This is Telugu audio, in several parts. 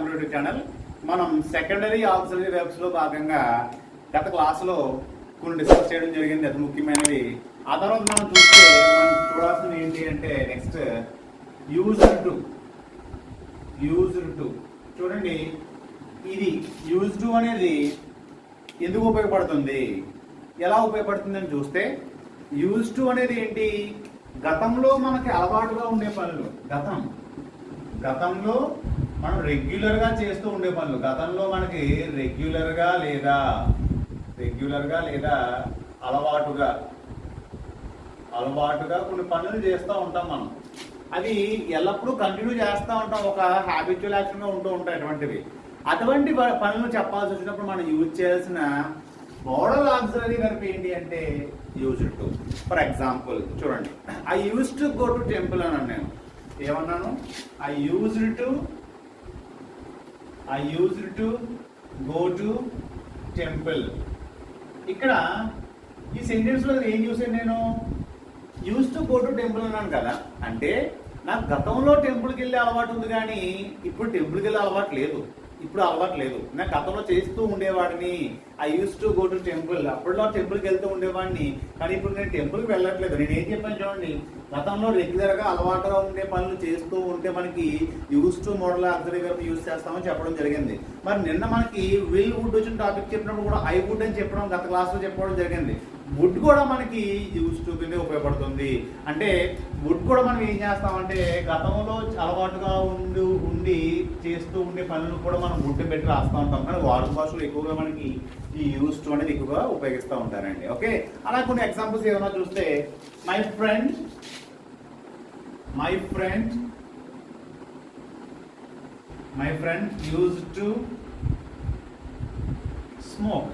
YouTube channel. మనం సెకండరీ ఆక్సిలరీ వెబ్స్ లో భాగంగా గత క్లాసులో కొన్ని డిస్కస్ చేయడం జరిగింది, అది ముఖ్యమైనవి. ఆ తర్వాత మనం చూడాల్సింది ఏంటి అంటే నెక్స్ట్ యూజ్డ్ టు. చూడండి, ఇది యూజ్డ్ టు అనేది ఎందుకు ఉపయోగపడుతుంది, ఎలా ఉపయోగపడుతుంది అని చూస్తే, యూజ్డ్ టు అనేది ఏంటి, గతంలో మనకి అలవాటుగా ఉండే పనులు, గతంలో మనం రెగ్యులర్ గా చేస్తూ ఉండే పనులు, గతంలో మనకి రెగ్యులర్ గా లేదా అలవాటుగా కొన్ని పనులు చేస్తూ ఉంటాం మనం. అది ఎల్లప్పుడూ కంటిన్యూ చేస్తూ ఉంటాం, ఒక హ్యాబిచువల్ యాక్షన్ గా ఉంటూ ఉంటాయి. అటువంటి పనులు చెప్పాల్సి వచ్చినప్పుడు మనం యూజ్ చేయాల్సిన మోడల్ ఆక్సిలరీ వెర్బ్ ఏంటి అంటే యూజ్డ్ టు. ఫర్ ఎగ్జాంపుల్ చూడండి, I use to go to temple అని నేను ఏమన్నాను, I used to go to temple. ఇక్కడ ఈ సెంటెన్స్ లో ఏం చూసాను, నేను use to go to temple అన్నాను కదా, అంటే నాకు గతంలో టెంపుల్కి వెళ్ళే అలవాటు ఉంది కానీ ఇప్పుడు టెంపుల్కి వెళ్ళే అలవాటు లేదు. నాకు గతంలో చేస్తూ ఉండేవాడిని, I use to go to temple, అప్పుడులో టెంపుల్కి వెళ్తూ ఉండేవాడిని, కానీ ఇప్పుడు నేను టెంపుల్కి వెళ్ళట్లేదు. నేను ఏం చెప్పాను చూడండి, గతంలో రెగ్యులర్గా అలవాటుగా ఉండే పనులు చేస్తూ ఉంటే మనకి use to modal auxiliary verb use చేస్తామని చెప్పడం జరిగింది. మరి నిన్న మనకి విల్ వుడ్ వచ్చిన టాపిక్ చెప్పినప్పుడు కూడా ఐ వుడ్ అని చెప్పడం గత క్లాస్లో చెప్పడం జరిగింది. వుడ్ కూడా మనకి యూస్ టు కింద ఉపయోగపడుతుంది. అంటే వుడ్ కూడా మనం ఏం చేస్తామంటే గతంలో అలవాటుగా ఉండి చేస్తూ ఉండే పనులు కూడా మనం వుడ్ పెట్టి రాస్తూ ఉంటాం, కానీ వాడుక భాషలో ఎక్కువగా మనకి ఈ యూస్ టు అనేది ఎక్కువగా ఉపయోగిస్తూ ఉంటారండి. ఓకే, అలా కొన్ని ఎగ్జాంపుల్స్ ఏమైనా చూస్తే, my friend use to smoke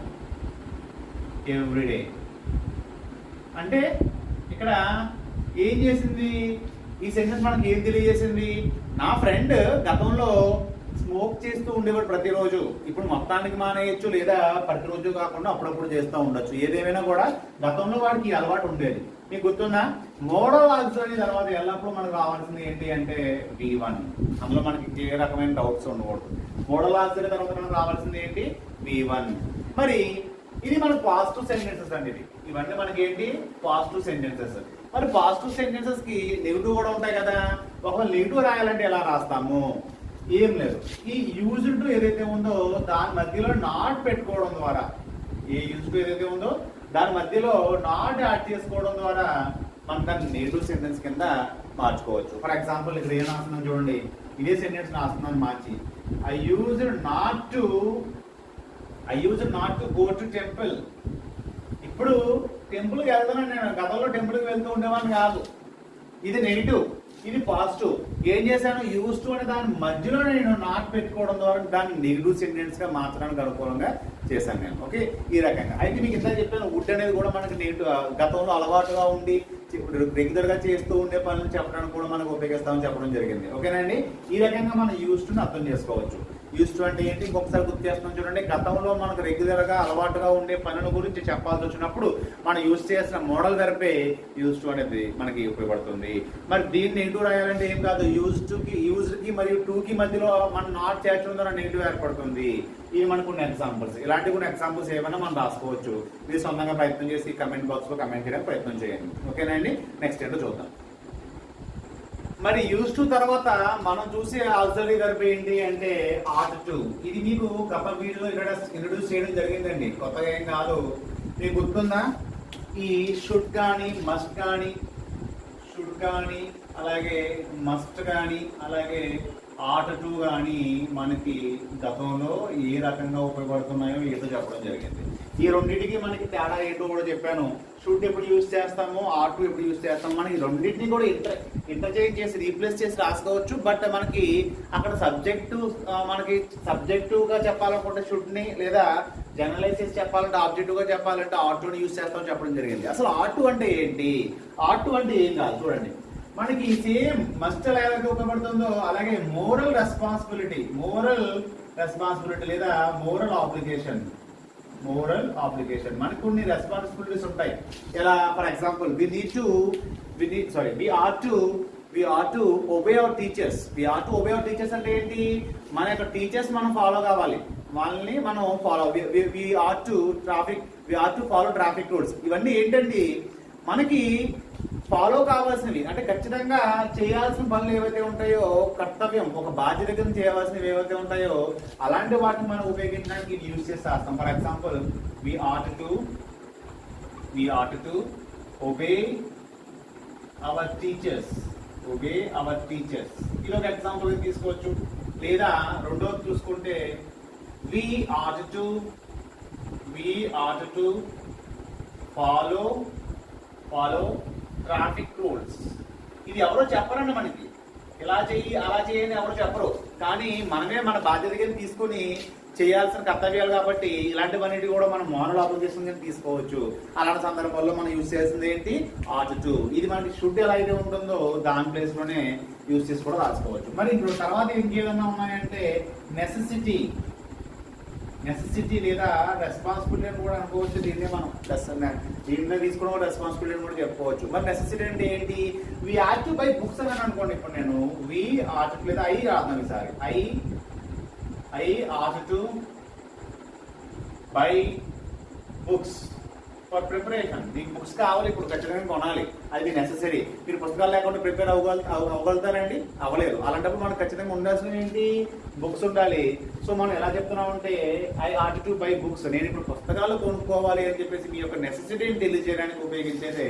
every day. అంటే ఇక్కడ ఏం చేసింది ఈ సెంటెన్స్, మనకి ఏం తెలియజేసింది, నా ఫ్రెండ్ గతంలో స్మోక్ చేస్తూ ఉండేవాడు ప్రతిరోజు, ఇప్పుడు మొత్తానికి మానేయచ్చు, లేదా ప్రతిరోజు కాకుండా అప్పుడప్పుడు చేస్తూ ఉండొచ్చు. ఏదేమైనా కూడా గతంలో వాడికి అలవాటు ఉండేది. మీకు గుర్తుందా, మోడల్ ఆక్సిలరీ తర్వాత ఎల్లప్పుడూ మనకు కావాల్సింది ఏంటి అంటే V1. అందులో మనకి ఏ రకమైన డౌట్స్ ఉండకూడదు. మోడల్ ఆక్సిలరీ తర్వాత మనకు కావాల్సింది ఏంటి V1. మరి ఇది మన పాజిటివ్ సెంటెన్సెస్ అండి. ఇవన్నీ మనకి ఏంటి పాజిటివ్ సెంటెన్సెస్. మరి పాజిటివ్ సెంటెన్సెస్ కి నెగిటివ్ కూడా ఉంటాయి కదా. ఒకవేళ నెగిటివ్ రాయాలంటే ఎలా రాస్తాము, ఏం లేదు, ఈ యూజ్డ్ టు ఏదైతే ఉందో దాని మధ్యలో నాట్ పెట్టుకోవడం ద్వారా, ఏ యూజ్డ్ టు ఏదైతే ఉందో దాని మధ్యలో నాట్ యాడ్ చేసుకోవడం ద్వారా మనం దాన్ని నెగిటివ్ సెంటెన్స్ కింద మార్చుకోవచ్చు. ఫర్ ఎగ్జాంపుల్ ఇక్కడ ఏం రాస్తున్నాను చూడండి, ఇదే సెంటెన్స్ రాస్తున్నాను మార్చి, I used not to go to temple. ఇప్పుడు టెంపుల్కి వెళ్తానని, నేను గతంలో టెంపుల్కి వెళ్తూ ఉండేవాడిని కాదు. ఇది నెగిటివ్, ఇది పాజిటివ్. ఏం చేశాను, యూజ్ టు అనే దాని మధ్యలో నేను నాట్ పెట్టుకోవడం ద్వారా దాన్ని నెగిటివ్ సెంటెన్స్ గా మార్చడానికి అనుకూలంగా చేశాను నేను. ఓకే, ఈ రకంగా. అయితే మీకు ఇంత చెప్పాను, వుడ్ అనేది కూడా మనకి నెగిటివ్, గతంలో అలవాటుగా ఉండి రెగ్యులర్ గా చేస్తూ ఉండే పనులు చెప్పడానికి కూడా మనకు ఉపయోగిస్తామని చెప్పడం జరిగింది. ఓకేనండి, ఈ రకంగా మనం యూజ్ టు అర్థం చేసుకోవచ్చు. యూజ్ టు అంటే ఏంటి ఇంకొకసారి గుర్తు చేస్తున్నాం చూడండి, గతంలో మనకు రెగ్యులర్ గా అలవాటుగా ఉండే పనుల గురించి చెప్పాల్సి వచ్చినప్పుడు మనం యూజ్ చేసిన మోడల్ వెర్బే యూజ్ టు అనేది మనకి ఉపయోగపడుతుంది. మరి దీన్ని నెగిటివ్ రాయాలంటే ఏం కాదు, యూజ్డ్ కి మరియు టు కి మధ్యలో మనం నాట్ చేర్చడం ద్వారా నెగిటివ్ ఏర్పడుతుంది. ఇవి మనకు కొన్ని ఎగ్జాంపుల్స్, ఇలాంటి కొన్ని ఎగ్జాంపుల్స్ ఏమైనా మనం రాసుకోవచ్చు. మీరు సొంతంగా ప్రయత్నం చేసి కమెంట్ బాక్స్ లో కమెంట్ చేయడానికి ప్రయత్నం చేయండి. ఓకేనండి, నెక్స్ట్ ఏంటో చూద్దాం. మరి యూజ్ టు తర్వాత మనం చూసే ఆక్సిలరీ వెర్బ్ ఏంటి అంటే ఆట్ టు. ఇది మీకు గత వీడియోలో ఇక్కడ ఇంట్రొడ్యూస్ చేయడం జరిగిందండి, కొత్తగా ఏం కాదు. మీకు గుర్తుందా, ఈ షుడ్ కానీ మస్ట్ కానీ అలాగే మస్ట్ కానీ అలాగే ఆట్ టు కానీ మనకి గతంలో ఏ రకంగా ఉపయోగపడుతున్నాయో ఏదో చెప్పడం జరిగింది. ఈ రెండింటికి మనకి తేడా ఏంటో కూడా చెప్పాను. షుడ్ ఎప్పుడు యూజ్ చేస్తాము, ఆట్ టు ఎప్పుడు యూజ్ చేస్తాము, మనకి రెండింటిని కూడా ఇంటర్చేంజ్ చేసి రీప్లేస్ చేసి రాసుకోవచ్చు. బట్ మనకి అక్కడ సబ్జెక్టివ్ గా చెప్పాలనుకుంటే షుడ్ ని, లేదా జనరలైజ్ చేసి చెప్పాలంటే ఆబ్జెక్టివ్ గా చెప్పాలంటే ఆట్ టు యూజ్ చేస్తామని చెప్పడం జరిగింది. అసలు ఆట్ టు అంటే ఏంటి, ఆట్ టు అంటే ఏం కాదు. చూడండి, మనకి సేమ్ మస్ట్ ఎలాగైతే ఉపయోగపడుతుందో అలాగే మోరల్ రెస్పాన్సిబిలిటీ లేదా మోరల్ ఆబ్లిగేషన్ మనకు కొన్ని రెస్పాన్సిబిలిటీస్ ఉంటాయి. ఎలా, for example we are to we are to obey our teachers. We are to obey our teachers అంటే ఏంటి? మన యొక్క టీచర్స్ మనం ఫాలో కావాలి, వాళ్ళని మనం follow. We are to follow traffic rules. ఇవన్నీ ఏంటండి మనకి ఫాలో కావాల్సినవి, అంటే ఖచ్చితంగా చేయాల్సిన పనులు ఏవైతే ఉంటాయో, కర్తవ్యం, ఒక బాధ్యత కింద చేయవలసినవి ఏవైతే ఉంటాయో అలాంటి వాటిని మనం ఉపయోగించడానికి ఇది యూజ్ చేసి రాస్తాం. For example we are to obey our teachers. ఇది ఒక ఎగ్జాంపుల్ తీసుకోవచ్చు. లేదా రెండోది చూసుకుంటే we are to follow traffic rules. ఇది ఎవరో చెప్పరండి మనకి, ఇలా చెయ్యి అలా చేయని ఎవరో చెప్పరు, కానీ మనమే మన బాధ్యత కింద తీసుకుని చేయాల్సిన కర్తవ్యాలు కాబట్టి ఇలాంటివన్నిటి కూడా మనం మోనల్ అప్లికేషన్ కింద తీసుకోవచ్చు. అలాంటి సందర్భాల్లో మనం యూజ్ చేసింది ఏంటి? Ought to. ఇది మనకి షుడ్ ఎలా అయితే ఉంటుందో దాని ప్లేస్ లోనే యూజ్ చేసి కూడా రాసుకోవచ్చు. మరి ఇప్పుడు తర్వాత ఇంకేదన్నా ఉన్నాయంటే నెసెసిటీ లేదా రెస్పాన్సిబిలిటీ అని కూడా అనుకోవచ్చు. దీన్నే మనం దీంట్లో తీసుకోవడం రెస్పాన్సిబిలిటీ అని కూడా చెప్పుకోవచ్చు. మరి నెసెసిటీ అంటే ఏంటి? We are to buy books అని అనుకోండి. ఇప్పుడు నేను వి ఆర్ టు లేదా ఐ రాద్దాం ఈసారి. I are to buy books for preparation. మీకు బుక్స్ కావాలి, ఇప్పుడు ఖచ్చితంగా కొనాలి, అది నెసెసరీ. మీరు పుస్తకాలు లేకుండా ప్రిపేర్ అవ్వగలుగుతారండి? అవ్వలేదు. అలాంటప్పుడు మనకు ఖచ్చితంగా ఉండాల్సిన ఏంటి? బుక్స్ ఉండాలి. సో మనం ఎలా చెప్తున్నామంటే I are to buy books. నేను ఇప్పుడు పుస్తకాలు కొనుక్కోవాలి అని చెప్పేసి మీ యొక్క నెసెసిటీని తెలియజేయడానికి ఉపయోగించేదే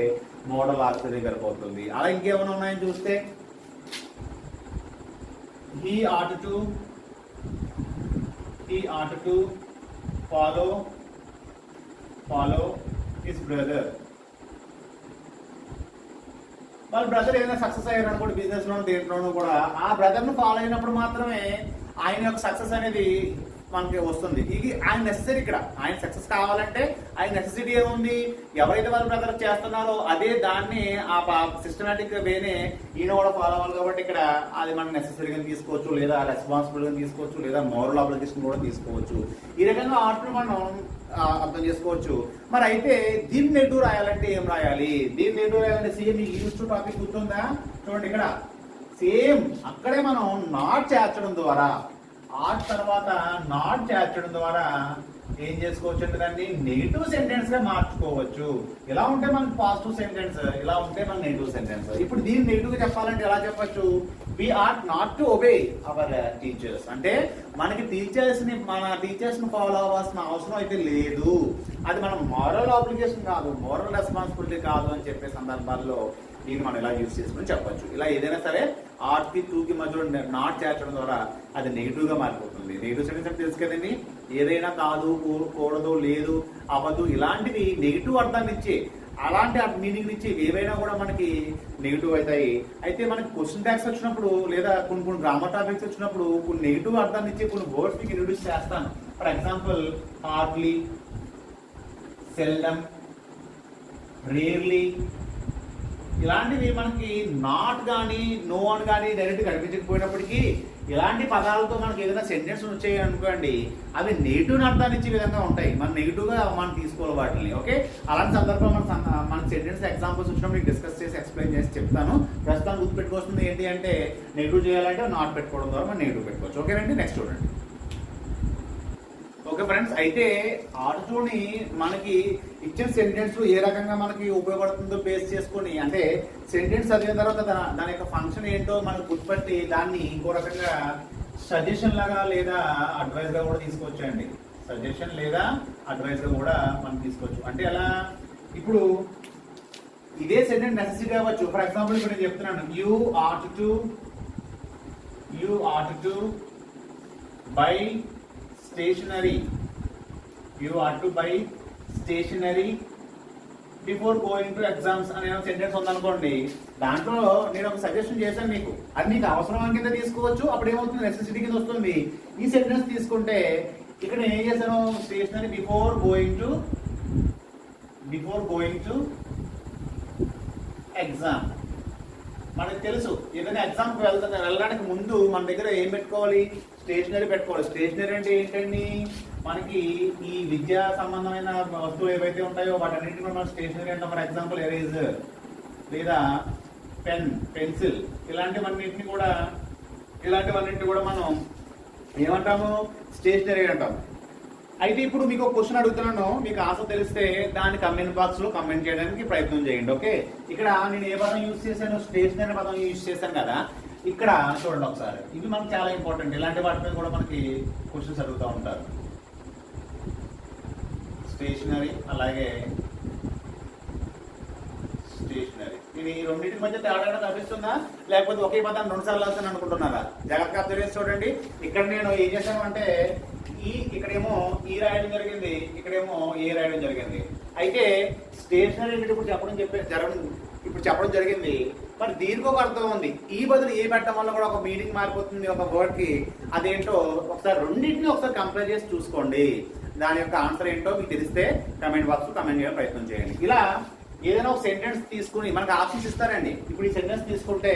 మోడల్ ఆర్చరీ సరిపోతుంది. అలా ఇంకేమైనా ఉన్నాయని చూస్తే he or to follow his brother. వాళ్ళ బ్రదర్ ఏదైనా సక్సెస్ అయ్యారు అనుకోండి, బిజినెస్ లోను దేంట్లోనూ కూడా, ఆ బ్రదర్ ను ఫాలో అయినప్పుడు మాత్రమే ఆయన యొక్క సక్సెస్ అనేది మనకి వస్తుంది. ఇది ఆయన నెసెసరీ. ఇక్కడ ఆయన సక్సెస్ కావాలంటే ఆయన నెసెసిటీ ఏముంది? ఎవరైతే వాళ్ళ బ్రదర్ చేస్తున్నారో అదే దాన్ని ఆ సిస్టమేటిక్ వేనే ఈయన కూడా ఫాలో అవ్వాలి. కాబట్టి ఇక్కడ అది మనం నెసెసరీగా తీసుకోవచ్చు, లేదా రెస్పాన్సిబుల్గా తీసుకోవచ్చు, లేదా మోరల్ అబ్లిగేషన్ కూడా తీసుకోవచ్చు. ఈ రకంగా ఆర్ట్ మనం అర్థం చేసుకోవచ్చు. మరి అయితే దీన్ని నెగిటివ్ రాయాలంటే ఏం రాయాలి? దీన్ని నెగిటివ్ రాయాలంటే సేమ్ ఈ యూజ్ టు టాపిక్ గుర్తుందా? చూడండి ఇక్కడ సేమ్ అక్కడే మనం నాట్ చేర్చడం ద్వారా, ఆర్ట్ తర్వాత నాట్ చేర్చడం ద్వారా ఏం చేసుకోవచ్చు అంటే దాన్ని నెగిటివ్ సెంటెన్స్ గా మార్చుకోవచ్చు. ఇలా ఉంటే మనకి పాజిటివ్ సెంటెన్స్, ఇలా ఉంటే మన నెగిటివ్ సెంటెన్స్. ఇప్పుడు దీన్ని నెగిటివ్ గా చెప్పాలంటే ఎలా చెప్పచ్చు? We are not to obey our teachers. అంటే మనకి మన టీచర్స్ ని ఫాలో అవ్వాల్సిన అవసరం అయితే లేదు, అది మనం మోరల్ ఆబ్లిగేషన్ కాదు, మోరల్ రెస్పాన్సిబిలిటీ కాదు అని చెప్పే సందర్భాల్లో దీన్ని మనం ఇలా యూజ్ చేసుకుని చెప్పచ్చు. ఇలా ఏదైనా సరే ఆర్ట్ కి టూ కి మధ్యలో నాట్ చేర్చడం ద్వారా అది నెగిటివ్ గా మారిపోతుంది. నెగిటివ్ సెంటెన్స్ అంటే తెలుసు కదండి, ఏదైనా కాదు, కూడదు, లేదు, అవ్వదు, ఇలాంటివి నెగిటివ్ అర్థాన్ని ఇచ్చే, అలాంటి మీనింగ్ ఇచ్చి ఏవైనా కూడా మనకి నెగిటివ్ అవుతాయి. అయితే మనకి క్వశ్చన్ ట్యాక్స్ వచ్చినప్పుడు, లేదా కొన్ని గ్రామర్ టాపిక్స్ వచ్చినప్పుడు కొన్ని నెగిటివ్ అర్థాన్ని ఇచ్చి కొన్ని వర్డ్స్ మీకు ఇంట్రొడ్యూస్ చేస్తాను. For example hardly, seldom, rarely, ఇలాంటివి మనకి నాట్ కానీ నో అని కానీ డైరెక్ట్ కనిపించకపోయినప్పటికీ ఇలాంటి పదాలతో మనకి ఏదైనా సెంటెన్స్ వచ్చాయి అనుకోండి, అవి నెగిటివ్ అర్థాన్ని ఇచ్చే విధంగా ఉంటాయి. మనం నెగిటివ్ గా మనం తీసుకోవాలి వాటిని. ఓకే, అలాంటి సందర్భంలో మన సెంటెన్స్ ఎగ్జాంపుల్స్ వచ్చినప్పుడు మీకు డిస్కస్ చేసి ఎక్స్ప్లెయిన్ చేసి చెప్తాను. ప్రస్తుతం గుర్తుపెట్టుకోవాల్సింది ఏంటి అంటే నెగిటివ్ చేయాలంటే నాట్ పెట్టుకోవడం ద్వారా మనం నెగిటివ్ పెట్టుకోవచ్చు. ఓకేనండి, నెక్స్ట్ చూడండి. ఓకే ఫ్రెండ్స్, అయితే ఆర్టుని మనకి ఇచ్చిన సెంటెన్స్ ఏ రకంగా మనకి ఉపయోగపడుతుందో బేస్ చేసుకొని, అంటే సెంటెన్స్ చదివిన తర్వాత దాని యొక్క ఫంక్షన్ ఏంటో మనకు గుర్తుపట్టి దాన్ని ఇంకో రకంగా సజెషన్ లాగా లేదా అడ్వైస్ గా కూడా తీసుకోవచ్చండి. సజెషన్ లేదా అడ్వైస్ గా కూడా మనం తీసుకోవచ్చు. అంటే అలా ఇప్పుడు ఇదే సెంటెన్స్ నెసెసిటీ అవ్వచ్చు. ఫర్ ఎగ్జాంపుల్ ఇప్పుడు నేను చెప్తున్నాను, you are to buy stationery. You are to buy stationery before going to exams అనే సెంటెన్స్ ఉందనుకోండి, దాంట్లో నేను ఒక సజెషన్ చేశాను మీకు, అది మీకు అవసరం కింద తీసుకోవచ్చు. అప్పుడు ఏమవుతుంది? నెసెసిటీ కింద వస్తుంది. ఈ సెంటెన్స్ తీసుకుంటే ఇక్కడ నేను ఏం చేశాను? Stationery before going to exam. మనకు తెలుసు ఏదైనా ఎగ్జామ్కి వెళ్ళడానికి ముందు మన దగ్గర ఏం పెట్టుకోవాలి? స్టేషనరీ పెట్టుకోవాలి. స్టేషనరీ అంటే ఏంటండి? మనకి ఈ విద్యా సంబంధమైన వస్తువులు ఏవైతే ఉంటాయో వాటన్నింటినీ మనం స్టేషనరీ అంటాం. ఫర్ ఎగ్జాంపుల్ ఎరేజర్, లేదా పెన్, పెన్సిల్, ఇలాంటివన్నింటినీ కూడా మనం ఏమంటాము? స్టేషనరీ అంటాము. అయితే ఇప్పుడు మీకు ఒక క్వశ్చన్ అడుగుతున్నాను, మీకు ఆన్సర్ తెలిస్తే దాన్ని కమెంట్ బాక్స్ లో కమెంట్ చేయడానికి ప్రయత్నం చేయండి. ఓకే, ఇక్కడ నేను ఏ పదం యూజ్ చేశాను? స్టేషనరీ పదం యూజ్ చేశాను కదా. ఇక్కడ చూడండి ఒకసారి, ఇవి మనకు చాలా ఇంపార్టెంట్. ఇలాంటి వాటి మీద కూడా మనకి క్వశ్చన్స్ అడుగుతూ ఉంటారు. స్టేషనరీ అలాగే స్టేషనరీ, ఇది ఈ రెండింటి మధ్య తేడా కనిపిస్తుందా? లేకపోతే ఒకే పదాన్ని రెండు సార్లు వస్తాను అనుకుంటున్నారా? జాగ్రత్తగా అబ్జర్వ్ చేసి చూడండి. ఇక్కడ నేను ఏం చేశాను అంటే ఇక్కడేమో ఈ రాయడం జరిగింది, ఇక్కడేమో ఏ రాయడం జరిగింది. అయితే స్టేషనరీ ఇప్పుడు చెప్పడం జరిగింది. మరి దీనికి ఒక అర్థం ఉంది. ఈ బదులు ఏ పెట్టడం వల్ల కూడా ఒక మీనింగ్ మారిపోతుంది ఒక వర్డ్ కి. అదేంటో ఒకసారి రెండింటిని ఒకసారి కంపేర్ చేసి చూసుకోండి. దాని యొక్క ఆన్సర్ ఏంటో మీకు తెలిస్తే కమెంట్ బాక్స్ లో కమెంట్ చేయడం ప్రయత్నం చేయండి. ఇలా ఏదైనా ఒక సెంటెన్స్ తీసుకుని మనకి ఆప్షన్స్ ఇస్తారండి. ఇప్పుడు ఈ సెంటెన్స్ తీసుకుంటే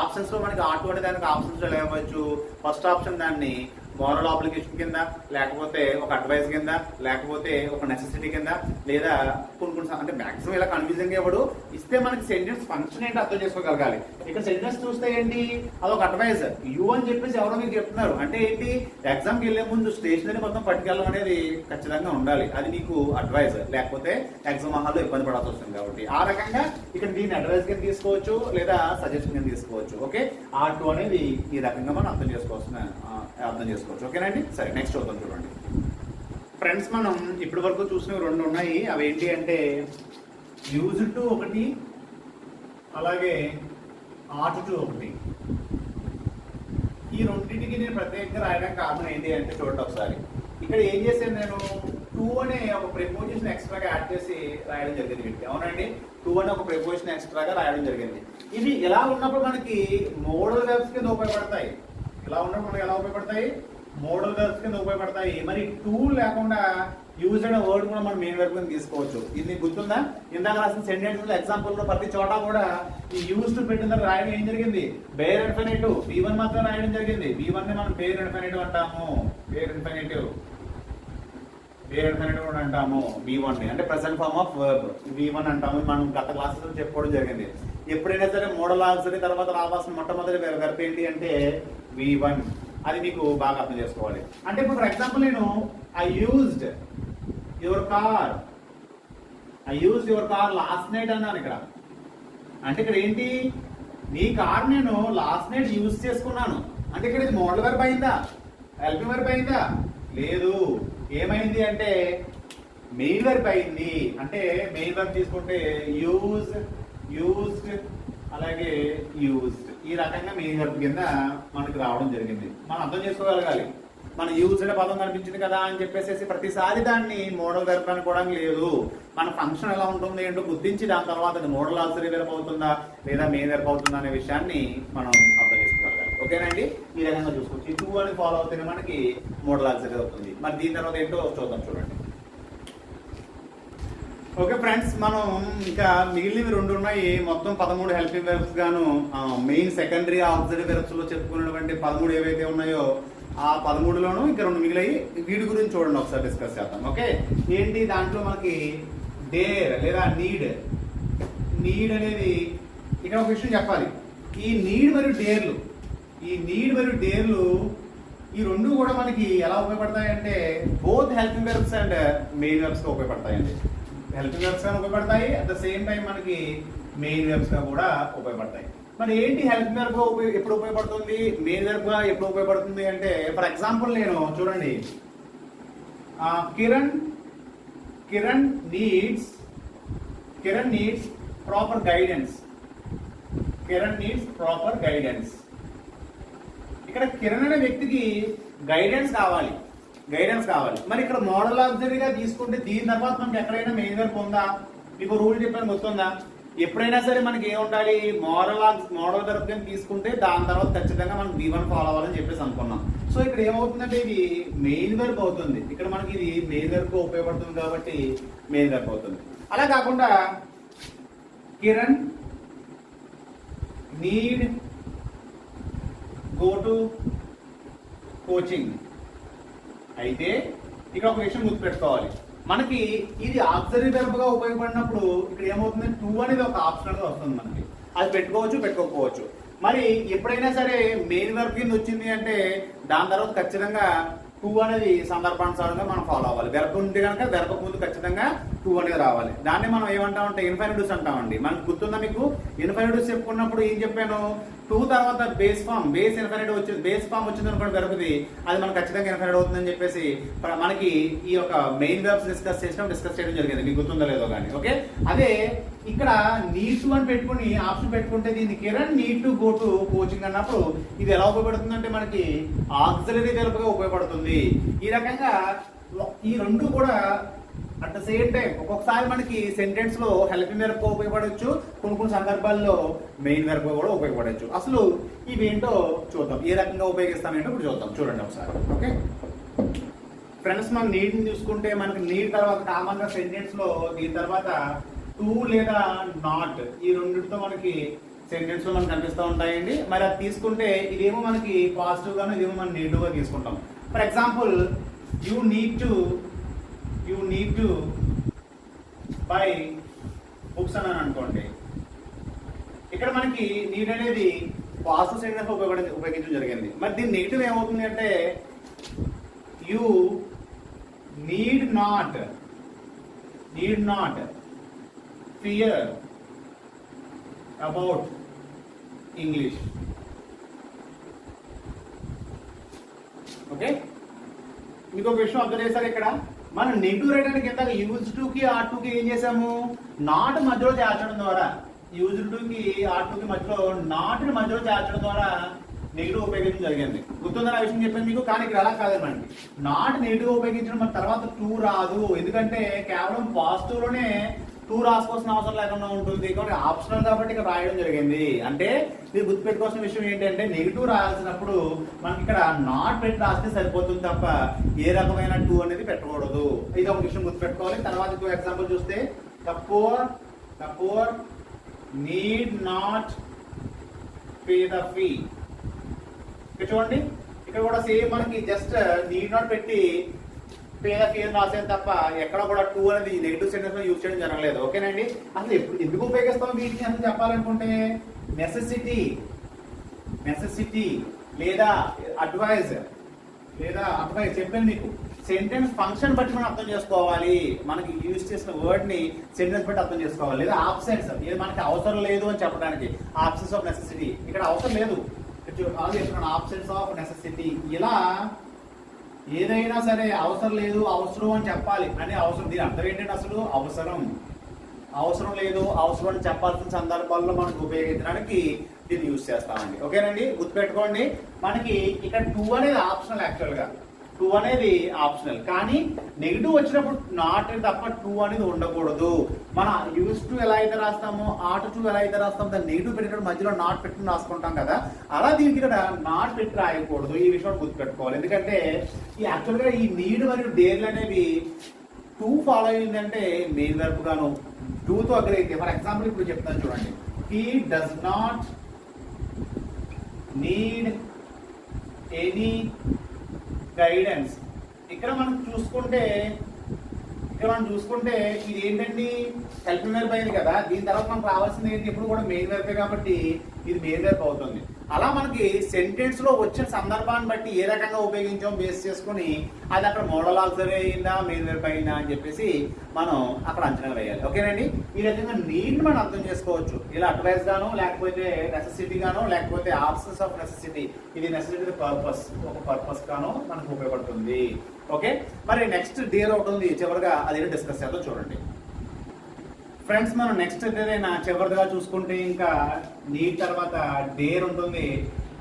ఆప్షన్స్ లో మనకి ఆటో అనే దానికి ఆప్షన్స్ లో లేవచ్చు. ఫస్ట్ ఆప్షన్ దాన్ని మోరల్ అప్లికేషన్ కింద, లేకపోతే ఒక అడ్వైస్ కింద, లేకపోతే ఒక నెసెసిటీ కింద, లేదా కొన్ని అంటే మాక్సిమం ఇలా కన్ఫ్యూజన్ గా ఇవ్వడు. ఇస్తే మనకి సెంటెన్స్ ఫంక్షన్ ఏంటి అర్థం చేసుకోగలగాలి. ఇక్కడ సెంటెన్స్ చూస్తే ఏంటి? అదొక అడ్వైజ్. యూ అని చెప్పేసి ఎవరో మీకు చెప్తున్నారు అంటే ఏంటి? ఎగ్జామ్కి వెళ్లే ముందు స్టేషనరీ మొత్తం పట్టుకెళ్ళడం అనేది ఖచ్చితంగా ఉండాలి. అది మీకు అడ్వైజ్, లేకపోతే ఎగ్జామ్ హాల్లో ఇబ్బంది పడాల్సి వస్తుంది. కాబట్టి ఆ రకంగా ఇక్కడ దీన్ని అడ్వైజ్ కింద తీసుకోవచ్చు, లేదా సజెషన్ కింద తీసుకోవచ్చు. ఓకే, R2 అనేది ఈ రకంగా మనం అర్థం చేసుకోవచ్చు. ఓకేనండి, సరే నెక్స్ట్ అవుతాం చూడండి ఫ్రెండ్స్. మనం ఇప్పటి వరకు చూసినవి రెండు ఉన్నాయి. అవి ఏంటి అంటే యూజ్డ్ టు ఒకటి, అలాగే ఆట్ టు ఒకటి. ఈ రెండింటికి నేను ప్రత్యేకంగా రాయడానికి కారణం ఏంటి అంటే చూడండి ఒకసారి. ఇక్కడ ఏం చేశాను నేను? టు అనే ఒక ప్రిపోజిషన్ ఎక్స్ట్రాగా యాడ్ చేసి రాయడం జరిగింది వీటికి. అవునండి, టు అనే ఒక ప్రిపోజిషన్ ఎక్స్ట్రాగా రాయడం జరిగింది. ఇవి ఎలా ఉన్నప్పుడు మనకి మోడల్ వెర్బ్స్ కింద ఉపయోగపడతాయి. ఇలా ఉన్నప్పుడు మనకి ఎలా ఉపయోగపడతాయి? మోడల్ వెర్బ్స్ కింద ఉపయోగపడతాయి. మరి టూ లేకుండా యూజ్ అనే వర్డ్ కూడా మనం మెయిన్ వెర్బ్ కింద తీసుకోవచ్చు. ఇది గుర్తుందా? ఇందాక రాసిన సెంటెన్స్ ఎగ్జాంపుల్ లో ప్రతి చోట కూడా ఈ యూజ్ టు పెట్టిన రాయడం ఏం జరిగింది? Bear infinitive. V1 మాత్రం రాయడం జరిగింది. V1 ని మనం బేర్ ఇన్ఫినిటివ్ అంటాము. బేర్ ఇన్ఫినిటివ్ అంటాము. V1 ని అంటే present form of verb V1 అంటాము. మనం గత క్లాసెస్ లో చెప్పుకోవడం జరిగింది. ఎప్పుడైనా సరే మోడల్ ఆన్సర్ తర్వాత రావాల్సిన మొట్టమొదటి వెర్బ్ ఏంటి అంటే V1. అది మీకు బాగా అర్థం చేసుకోవాలి. అంటే ఇప్పుడు ఫర్ ఎగ్జాంపుల్ నేను I used your car last night అన్నాను. ఇక్కడ అంటే ఇక్కడ ఏంటి? నీ కార్ నేను లాస్ట్ నైట్ యూజ్ చేసుకున్నాను. అంటే ఇక్కడ ఇది మోడల్ వెర్బ్ అయిందా? హెల్పింగ్ వెర్బ్ అయిందా? లేదు. ఏమైంది అంటే మెయిన్ వెర్బ్ అయింది. అంటే మెయిన్ వెర్బ్ తీసుకుంటే యూజ్డ్ అలాగే యూజ్డ్, ఈ రకంగా మెయిన్ వెర్బ్ కింద మనకు రావడం జరిగింది. మనం అర్థం చేసుకోగలగాలి. మన యూజ్ అనే పదం కనిపించింది కదా అని చెప్పేసి ప్రతిసారి దాన్ని మోడల్ వెర్బ్ అనుకోవడానికి లేదు. మన ఫంక్షన్ ఎలా ఉంటుంది ఏంటో గుర్తించి దాని తర్వాత అది మోడల్ ఆక్సిలరీ వెర్బ్ అవుతుందా లేదా మెయిన్ వెర్బ్ అవుతుందా అనే విషయాన్ని మనం అర్థం చేసుకోగలగాలి. ఓకేనండి, ఈ రకంగా చూసుకోవచ్చు. ఈ 2 అని ఫాలో అవుతేనే మనకి మోడల్ ఆక్సిలరీ అవుతుంది. మరి దీని తర్వాత ఏంటో చూద్దాం చూడండి. ఓకే ఫ్రెండ్స్, మనం ఇంకా మిగిలినవి 2 ఉన్నాయి. మొత్తం 13 హెల్పింగ్ వెర్బ్స్ గాను మెయిన్ సెకండరీ ఆక్సిలరీ వెర్బ్స్ లో చెప్పుకున్నటువంటి 13 ఏవైతే ఉన్నాయో ఆ 13లోనూ ఇంకా 2 మిగిలాయి. వీటి గురించి చూడండి, ఒకసారి డిస్కస్ చేద్దాం. ఓకే, ఏంటి దాంట్లో మనకి డేర్ లేదా నీడ్ అనేది ఇక్కడ ఒక విషయం చెప్పాలి. ఈ నీడ్ మరియు డేర్లు ఈ 2 కూడా మనకి ఎలా ఉపయోగపడతాయంటే both helping verbs and main verbs గా ఉపయోగపడతాయండి. హెల్పింగ్ వెర్బ్స్ గా ఉపయోగపడతాయి, అట్ ద సేమ్ టైం మనకి మెయిన్ వెర్బ్స్ గా కూడా ఉపయోగపడతాయి. మరి ఏంటి హెల్పింగ్ వెర్బ్ ఎప్పుడు ఉపయోగపడుతుంది, మెయిన్ వెర్బ్ గా ఎప్పుడు ఉపయోగపడుతుంది అంటే ఫర్ ఎగ్జాంపుల్ నేను చూడండి, కిరణ్ నీడ్స్ ప్రాపర్ గైడెన్స్. ఇక్కడ కిరణ్ అనే వ్యక్తికి గైడెన్స్ కావాలి. మరి ఇక్కడ మోడల్ ఆక్సిలరీగా తీసుకుంటే దీని తర్వాత మనకి ఎక్కడైనా మెయిన్ వెర్బ్ ఉందా? మీకు రూల్ చెప్పాను గుర్తుందా? ఎప్పుడైనా సరే మనకి ఏం ఉండాలి? మోడల్ వెర్బ్ కింద తీసుకుంటే దాని తర్వాత ఖచ్చితంగా మనం V1 ఫాలో అవ్వాలని చెప్పేసి అనుకున్నాం. సో ఇక్కడ ఏమవుతుందంటే ఇది మెయిన్ వెర్బ్ అవుతుంది. ఇక్కడ మనకి ఇది మెయిన్ వెర్బ్ ఉపయోగపడుతుంది కాబట్టి మెయిన్ వెర్బ్ అవుతుంది. అలా కాకుండా Kiran need go to coaching అయితే ఇక్కడ ఒక విషయం గుర్తుపెట్టుకోవాలి. మనకి ఇది ఆక్సిలరీ వెర్బ్ గా ఉపయోగపడినప్పుడు ఇక్కడ ఏమవుతుంది? 2 అనేది ఒక ఆప్షనల్ గా వస్తుంది మనకి. అది పెట్టుకోవచ్చు, పెట్టుకోకపోవచ్చు. మరి ఎప్పుడైనా సరే మెయిన్ వర్బ్ కింద వచ్చింది అంటే దాని తర్వాత ఖచ్చితంగా టూ అనేది సందర్భానుసారంగా మనం ఫాలో అవ్వాలి. వెర్బ్ ఉంటే కనుక వెర్బ్ ముందు ఖచ్చితంగా టూ అనేది రావాలి. దాన్ని మనం ఏమంటామంటే ఇన్ఫైనిటివ్స్ అంటామండి. మనకు గుర్తుందా మీకు? ఇన్ఫైనిటివ్స్ చెప్పుకున్నప్పుడు ఏం చెప్పాను? టూ తర్వాత బేస్ ఫామ్, బేస్ ఇన్ఫైనిటివ్ వచ్చింది, బేస్ ఫామ్ వచ్చింది అనుకోండి వెర్బ్ది, అది మనకు ఖచ్చితంగా ఇన్ఫైనిటివ్ అవుతుందని చెప్పేసి మనకి ఈ యొక్క మెయిన్ వెర్బ్స్ డిస్కస్ చేయడం జరిగింది. మీకు గుర్తుందో లేదో కానీ. ఓకే, అదే ఇక్కడ నీడ్ టు అని పెట్టుకుని ఆప్షన్ పెట్టుకుంటే దీన్ని Kiran need to go to coaching అన్నప్పుడు ఇది ఎలా ఉపయోగపడుతుంది అంటే మనకి ఆక్సిలరీ వెర్బ్ గా ఉపయోగపడుతుంది. ఈ రకంగా ఈ రెండు కూడా అట్ ద సేమ్ టైం ఒక్కొక్కసారి మనకి సెంటెన్స్ లో హెల్పింగ్ వెర్బ్ గా ఉపయోగపడవచ్చు, కొన్ని సందర్భాల్లో మెయిన్ వెర్బ్ కూడా ఉపయోగపడవచ్చు. అసలు ఇవేంటో చూద్దాం, ఏ రకంగా ఉపయోగిస్తామేంటో ఇప్పుడు చూద్దాం. చూడండి ఒకసారి. ఓకే ఫ్రెండ్స్, మనం నీడ్ చూసుకుంటే మనకి నీడ్ తర్వాత కామన్ గా సెంటెన్స్ లో దీని తర్వాత టూ లేదా నాట్, ఈ రెండింటితో మనకి సెంటెన్స్ లో మనకు కనిపిస్తూ ఉంటాయండి. మరి అది తీసుకుంటే ఇదేమో మనకి పాజిటివ్ గాను, ఇదేమో మనం నెగిటివ్ గా తీసుకుంటాం. For example you need to buy books అని అనుకోండి. ఇక్కడ మనకి నీడ్ అనేది పాజిటివ్ సెంటెన్స్ ఉపయోగించడం జరిగింది. మరి దీని నెగిటివ్ ఏమవుతుంది అంటే you need not fear about English. Okay, మీకు ఒక విషయం అబ్జర్వ్ చేశారు, ఇక్కడ మనం నెగిటివ్ రైటానికి ఎంత యూజ్ టు కి ఆర్ టు కి ఏం చేసాము? నాట్ మధ్యలో చేర్చడం ద్వారా, యూజ్ టు కి ఆర్ టు కి మధ్యలో నాట్ మధ్యలో చేర్చడం ద్వారా నెగిటివ్ ఉపయోగించడం జరిగింది. గుర్తుందని ఆ విషయం చెప్పాను మీకు. కానీ ఇక్కడ అలా కాదనమాట, నాట్ నెగిటివ్ ఉపయోగించడం మన తర్వాత టూ రాదు. ఎందుకంటే కేవలం పాజిటివ్ లోనే టూ రాసుకోవాల్సిన అవసరం లేకుండా ఉంటుంది. కాబట్టి ఆప్షనల్ కాబట్టి ఇక్కడ రాయడం జరిగింది. అంటే మీరు గుర్తుపెట్టుకోవాల్సిన విషయం ఏంటంటే నెగిటివ్ రాయాల్సినప్పుడు మనకి ఇక్కడ నాట్ పెట్టి రాస్తే సరిపోతుంది తప్ప ఏ రకమైన టూ అనేది పెట్టకూడదు. ఇది ఒక విషయం గుర్తుపెట్టుకోవాలి. తర్వాత ఇంకో ఎగ్జాంపుల్ చూస్తే the pour need not pay the fee. ఇక్కడ చూడండి, ఇక్కడ కూడా సేమ్ మనకి జస్ట్ నీడ్ నాట్ పెట్టి పేద ఫీజు రాసేది తప్ప ఎక్కడ కూడా టూ అనేది నెగిటివ్ సెంటెన్స్ లో యూజ్ చేయడం జరగలేదు. ఓకేనండి, అసలు ఎందుకు ఉపయోగిస్తాం వీటిని అని చెప్పాలనుకుంటే నెసెసిటీ లేదా అడ్వైజ్ చెప్పాను మీకు. సెంటెన్స్ ఫంక్షన్ బట్టి మనం అర్థం చేసుకోవాలి. మనకి యూజ్ చేసిన వర్డ్ ని సెంటెన్స్ బట్టి అర్థం చేసుకోవాలి. లేదా ఆబ్సెన్స్, ఇది మనకి అవసరం లేదు అని చెప్పడానికి ఆబ్సెన్స్ ఆఫ్ నెసెసిటీ, ఇక్కడ అవసరం లేదు ఆబ్సెన్స్ ఆఫ్ నెసెసిటీ. ఇలా ఏదైనా సరే అవసరం లేదు అవసరం అని చెప్పాలి అని అవసరం, దీని అర్థం ఏంటంటే అసలు అవసరం లేదు అవసరం అని చెప్పాల్సిన సందర్భాల్లో మనకు ఉపయోగించడానికి దీన్ని యూజ్ చేస్తామండి. ఓకేనండి, గుర్తుపెట్టుకోండి. మనకి ఇక్కడ టూ అనేది ఆప్షనల్, యాక్చువల్గా టూ అనేది ఆప్షనల్. కానీ నెగిటివ్ వచ్చినప్పుడు నాట్ తప్ప టూ అనేది ఉండకూడదు. మన యూజ్ టు ఎలా అయితే రాస్తామో ఆట్ టు ఎలా అయితే రాస్తామో దాన్ని నెగిటివ్ పెట్టినప్పుడు మధ్యలో నాట్ పెట్టుకుని రాసుకుంటాం కదా, అలా దీనికి ఇక్కడ నాట్ పెట్టి రాయకూడదు. ఈ విషయం గుర్తుపెట్టుకోవాలి. ఎందుకంటే ఈ యాక్చువల్గా ఈ నీడ్ మరియు డేర్లు అనేవి టూ ఫాలో అయిందంటే మెయిన్ వెర్బ్ గాను టూతో అగ్రి అయితే. ఫర్ ఎగ్జాంపుల్ ఇప్పుడు చెప్తాను చూడండి, he does not need any guidance. ఇక్కడ మనం చూసుకుంటే ఇది ఏంటండి హెల్పింగ్ వెర్బ్ అయింది కదా, దీని తర్వాత మనకు రావాల్సింది ఏంటి? ఇప్పుడు కూడా మెయిన్ వెర్బే కాబట్టి ఇది మెయిన్ వెర్బ్ అవుతుంది. అలా మనకి సెంటెన్స్ లో వచ్చిన సందర్భాన్ని బట్టి ఏ రకంగా ఉపయోగించాం బేస్ చేసుకుని అది అక్కడ మోడల్ ఆక్సిలరీ అయిందా మెయిన్ వెర్బ్ అయిందా అని చెప్పేసి మనం అక్కడ అంచనా వేయాలి. ఓకేనండి, ఈ రకంగా నీడ్ మనం అర్థం చేసుకోవచ్చు. ఇలా అడ్వైస్ గాను, లేకపోతే నెసెసిటీ గాను, లేకపోతే ఆబ్సెన్స్ ఆఫ్ నెసెసిటీ, ఇది నెసెసిటీ పర్పస్, ఒక పర్పస్ గాను మనకు ఉపయోగపడుతుంది. ఓకే, మరి నెక్స్ట్ డేర్ ఒకటి ఉంది చివరిగా, అది డిస్కస్ చేద్దాం. చూడండి ఫ్రెండ్స్, మనం నెక్స్ట్ ఏదైనా చివరిగా చూసుకుంటే ఇంకా నీట్ తర్వాత డేర్ ఉంటుంది.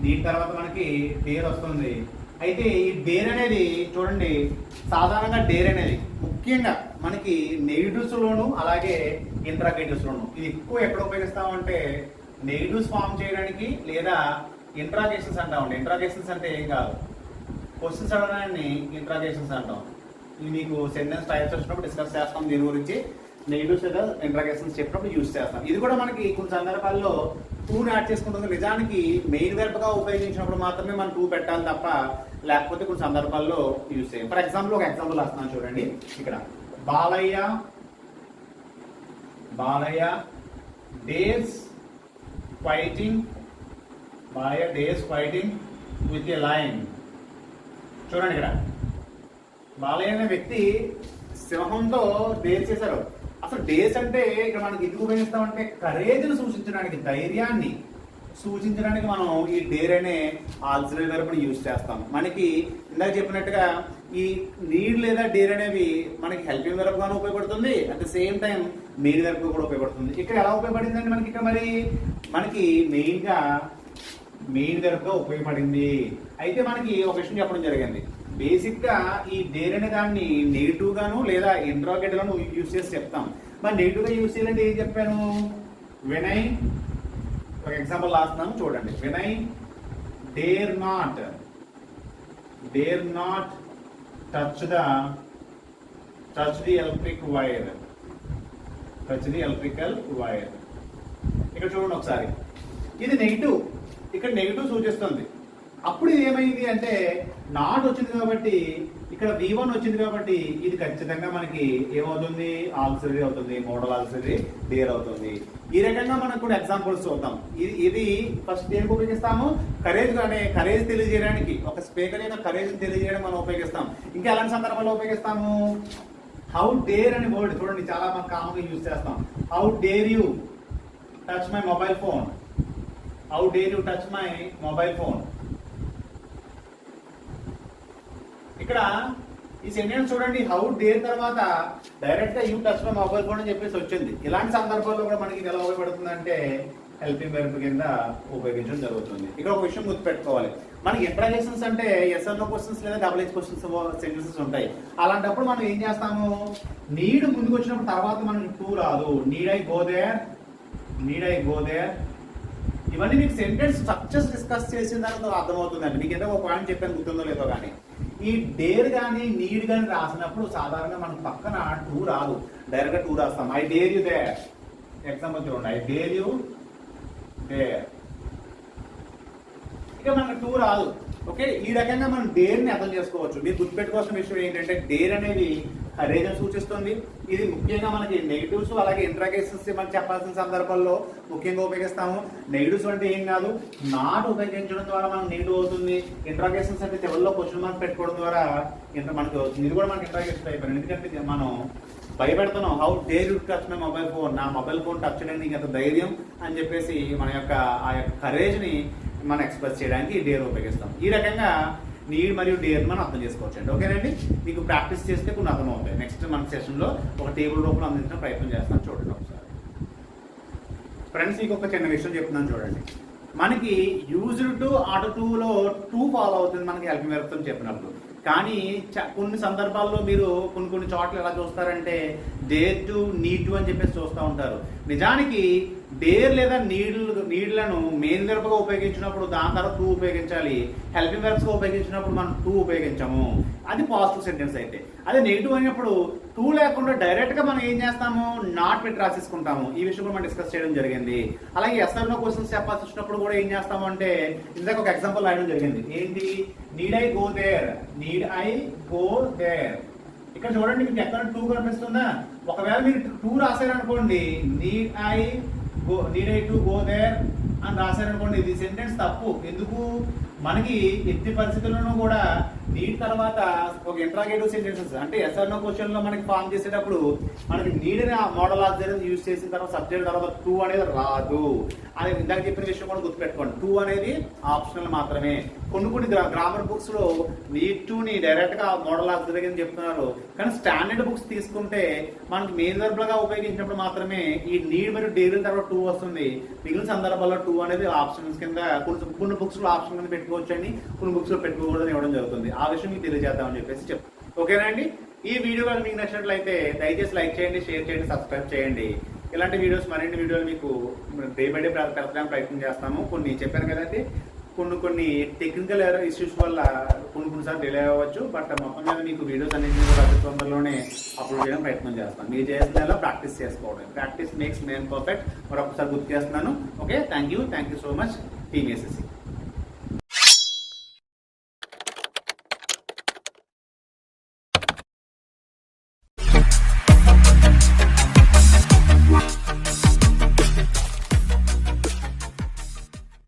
నీట్ తర్వాత మనకి డేర్ వస్తుంది. అయితే ఈ డేర్ అనేది చూడండి, సాధారణంగా డేర్ అనేది ముఖ్యంగా మనకి నెగిటివ్స్ లోను అలాగే ఇంట్రాగేటివ్స్ లోను ఇది ఎక్కువ ఎక్కడ ఉపయోగిస్తామంటే నెగిటివ్స్ ఫామ్ చేయడానికి లేదా ఇంట్రాగేషన్స్ అంటామండి. ఇంట్రాగేషన్స్ అంటే ఏం కాదు, క్వశ్చన్స్ అడగడాన్ని ఇంట్రాగేషన్స్ అంటాం. ఇది మీకు సెంటెన్స్ టైప్స్ వచ్చినప్పుడు డిస్కస్ చేస్తాం దీని గురించి. నెగిటివ్స్ లేదా ఇంట్రాగేషన్స్ చెప్పినప్పుడు యూజ్ చేస్తాం. ఇది కూడా మనకి కొన్ని సందర్భాల్లో టూని యాడ్ చేసుకుంటుంది. నిజానికి మెయిన్ వెర్బ్ గా ఉపయోగించినప్పుడు మాత్రమే మనం టూ పెట్టాలి తప్ప లేకపోతే కొన్ని సందర్భాల్లో యూజ్ చేయం. ఫర్ ఎగ్జాంపుల్ ఒక ఎగ్జాంపుల్ వస్తున్నాను చూడండి. ఇక్కడ Balayya days fighting Balayya days fighting with a line. చూడండి ఇక్కడ బాలయ్య అనే వ్యక్తి సింహంతో డేస్ చేశారు. అసలు డేస్ అంటే ఇక్కడ మనకి ఎందుకు ఉపయోగిస్తామంటే కరేజ్ని సూచించడానికి, ధైర్యాన్ని సూచించడానికి మనం ఈ డేర్ అనే ఆక్సిలరీ వెర్బ్ని యూజ్ చేస్తాం. మనకి ఇందాక చెప్పినట్టుగా ఈ నీడ్ లేదా డేర్ అనేవి మనకి హెల్పింగ్ వెర్బ్ గాను ఉపయోగపడుతుంది, at the same time main verb కూడా ఉపయోగపడుతుంది. ఇక్కడ ఎలా ఉపయోగపడిందండి మనకి? ఇక్కడ మరి మనకి మెయిన్ వెర్బ్ గా ఉపయోగపడింది. అయితే మనకి ఒక విషయం చెప్పడం జరిగింది. బేసిక్ గా ఈ డేర్ అనే దాన్ని నెగిటివ్ గాను లేదా ఇంట్రాగేటివ్ గాను యూజ్ చేసి చెప్తాం. మరి నెగిటివ్ గా యూజ్ చేయాలంటే ఏం చెప్పాను? వినై, ఒక ఎగ్జాంపుల్ రాస్తున్నాను చూడండి. We dare not touch the electric wire. ఇక్కడ చూడండి ఒకసారి, ఇది నెగిటివ్, ఇక్కడ నెగిటివ్ సూచిస్తుంది. అప్పుడు ఇది ఏమైంది అంటే నాట్ వచ్చింది కాబట్టి, ఇక్కడ V1 వచ్చింది కాబట్టి ఇది ఖచ్చితంగా మనకి ఏమవుతుంది? ఆక్సిలరీ అవుతుంది, మోడల్ ఆక్సిలరీ డేర్ అవుతుంది. ఈ రకంగా మనం కూడా ఎగ్జాంపుల్స్ చూద్దాం. ఇది ఫస్ట్ దేనికి ఉపయోగిస్తాము? కరేజ్ తెలియజేయడానికి, ఒక స్పీకర్ యొక్క కరేజ్ తెలియజేయడానికి మనం ఉపయోగిస్తాం. ఇంకా ఎలాంటి సందర్భాల్లో ఉపయోగిస్తాము? హౌ డేర్ అనే వర్డ్ చూడండి, చాలా మనం కామన్ గా యూజ్ చేస్తాం. How dare you touch my mobile phone. How dare you touch my mobile phone. ఇక్కడ ఈ సెంటెన్స్ చూడండి, హౌ డేర్ తర్వాత డైరెక్ట్ గా you touch my mobile phone అని చెప్పేసి వచ్చింది. ఇలాంటి సందర్భాల్లో కూడా మనకి ఎలా ఉపయోగపడుతుంది అంటే హెల్పింగ్ వెర్బ్ కింద ఉపయోగించడం జరుగుతుంది. ఇక్కడ ఒక విషయం గుర్తుపెట్టుకోవాలి, మనకి ఇంట్రాగేషన్స్ అంటే ఎస్ ఆర్ నో క్వశ్చన్స్ లేదా డబుల్ హెచ్ క్వశ్చన్స్ సెంటెన్సెస్ ఉంటాయి. అలాంటప్పుడు మనం ఏం చేస్తాము? నీడ్ ముందుకు వచ్చినప్పుడు తర్వాత మనకి టు రాదు. Need I go there. ఇవన్నీ మీకు సెంటెన్స్ స్ట్రక్చర్స్ డిస్కస్ చేసిన తర్వాత అర్థమవుతుందండి. మీకు ఏదో ఒక పాయింట్ చెప్పాను, గుర్తుందో లేదో కానీ ఈ డేర్ కానీ నీడ్ కానీ రాసినప్పుడు సాధారణంగా మనకు పక్కన టూ రాదు, డైరెక్ట్ గా టూ రాస్తాం. I dare you there. Example చూడండి, ఐ డేర్ యూ దేర్. ఇక మనకు టూ రాదు. ఓకే, ఈ రకంగా మనం డేర్ ని అర్థం చేసుకోవచ్చు. మీరు గుర్తుపెట్టుకోవాల్సిన విషయం ఏంటంటే డేర్ అనేది కరేజ్ అని సూచిస్తుంది. ఇది ముఖ్యంగా మనకి నెగిటివ్స్ అలాగే ఇంట్రాగేషన్స్ మనం చెప్పాల్సిన సందర్భాల్లో ముఖ్యంగా ఉపయోగిస్తాము. నెగిటివ్స్ అంటే ఏం కాదు, నాట్ ఉపయోగించడం ద్వారా మనకు నెగిటివ్ అవుతుంది. ఇంట్రాగేషన్స్ అంటే చివరిలో క్వశ్చన్ మార్క్ పెట్టుకోవడం ద్వారా మనకి అవుతుంది. ఇది కూడా మనకి ఇంట్రాగేషన్ అయిపోయింది. ఎందుకంటే మనం భయపెడుతున్నాం, how dare you touch my mobile phone, నా మొబైల్ ఫోన్ టచ్ చేయడానికి నీకు ఎంత ధైర్యం అని చెప్పేసి మన యొక్క ఆ యొక్క కరేజ్ ని మనం ఎక్స్ప్రెస్ చేయడానికి డేర్ ఉపయోగిస్తాం. ఈ రకంగా నీడ్ మరియు డేర్ మనం అర్థం చేసుకోవచ్చు అండి. ఓకేనండి, మీకు ప్రాక్టీస్ చేస్తే కొన్ని అర్థమవుతాయి. నెక్స్ట్ మన సెషన్లో ఒక టేబుల్ రూపంలో అందించడం ప్రయత్నం చేస్తాను, చూడండి ఒకసారి. ఫ్రెండ్స్, మీకు ఒక చిన్న విషయం చెప్తున్నాను చూడండి. మనకి యూజ్డ్ టు ఆటో టూలో టూ ఫాలో అవుతుంది మనకి హెల్పింగ్ వెర్బ్స్ అని చెప్పినప్పుడు. కానీ కొన్ని సందర్భాల్లో మీరు కొన్ని చోట్ల ఎలా చూస్తారంటే డేర్ టు నీడ్ టు అని చెప్పేసి చూస్తూ ఉంటారు. నిజానికి డేర్ లేదా నీడ్లను మెయిన్ వెర్బ్ గా ఉపయోగించినప్పుడు దాని తర్వాత టూ ఉపయోగించాలి. హెల్పింగ్ వెర్బ్స్ గా ఉపయోగించినప్పుడు మనం టూ ఉపయోగించాము. అది పాజిటివ్ సెంటెన్స్ అయితే. అదే నెగిటివ్ అయినప్పుడు టూ లేకుండా డైరెక్ట్ గా మనం ఏం చేస్తాము? నాట్ పెట్టి రాసేసుకుంటాము. ఈ విషయం కూడా మనం డిస్కస్ చేయడం జరిగింది. అలాగే ఎస్ఆర్ నో క్వశ్చన్స్ చెప్పాల్సి వచ్చినప్పుడు కూడా ఏం చేస్తాము అంటే ఇందాక ఒక ఎగ్జాంపుల్ రాయడం జరిగింది. ఏంటి? Need I go there. ఇక్కడ చూడండి, మీకు ఎక్కడ టూ కనిపిస్తుందా? ఒకవేళ మీరు టూ రాశారనుకోండి, need I to go there అని రాశారనుకోండి, ఇది సెంటెన్స్ తప్పు. ఎందుకు? మనకి ఎట్టి పరిస్థితుల్లోనూ కూడా నీడ్ తర్వాత ఒక ఇంట్రాగేటివ్ సెంటెన్సెస్ అంటే ఎస్ఆర్ నో క్వశ్చన్ లో మనకి ఫామ్ చేసేటప్పుడు మనకి నీడ్ మోడల్ ఆబ్జెక్ట్ యూజ్ చేసిన తర్వాత సబ్జెక్ట్ తర్వాత టూ అనేది రాదు. అని ఇందాక చెప్పిన విషయం కూడా గుర్తుపెట్టుకోండి. టూ అనేది ఆప్షనల్ మాత్రమే. కొన్ని గ్రామర్ బుక్స్ లో నీడ్ టు ని డైరెక్ట్ గా మోడల్ ఆబ్జెక్ట్ అని చెప్తున్నారు. కానీ స్టాండర్డ్ బుక్స్ తీసుకుంటే మనకి మెయిన్ వెర్బ్ గా ఉపయోగించినప్పుడు మాత్రమే ఈ నీడ్ మరియు డేర్ తర్వాత టూ వస్తుంది. మిగిలిన సందర్భాల్లో టూ అనేది ఆప్షన్స్ కింద కొన్ని బుక్స్ లో ఆప్షన్ కింద పెట్టుకోవచ్చని, కొన్ని బుక్స్ లో పెట్టుకోకూడదని ఇవ్వడం జరుగుతుంది. ఆ విషయం మీకు తెలియజేద్దామని చెప్పేసి చెప్తాను. ఓకేనా అండి? ఈ వీడియో కానీ మీకు నచ్చినట్లయితే దయచేసి లైక్ చేయండి, షేర్ చేయండి, సబ్స్క్రైబ్ చేయండి. ఇలాంటి వీడియోస్ మరిన్ని వీడియోలు మీకు డే బై డే పెట్టడానికి ప్రయత్నం చేస్తాము. కొన్ని చెప్పాను కదండి, కొన్ని టెక్నికల్ ఇష్యూస్ వల్ల కొన్నిసార్లు డిలే అవ్వచ్చు. బట్ మొత్తం మీద మీకు వీడియోస్ అన్నింటినీ కూడా అతి తొందరలోనే అప్లోడ్ చేయడం ప్రయత్నం చేస్తాం. మీరు చేసిన ప్రాక్టీస్ చేసుకోవడం. Practice makes men perfect. మరొకసారి గుర్తు చేస్తున్నాను. Okay, thank you so much team SSC.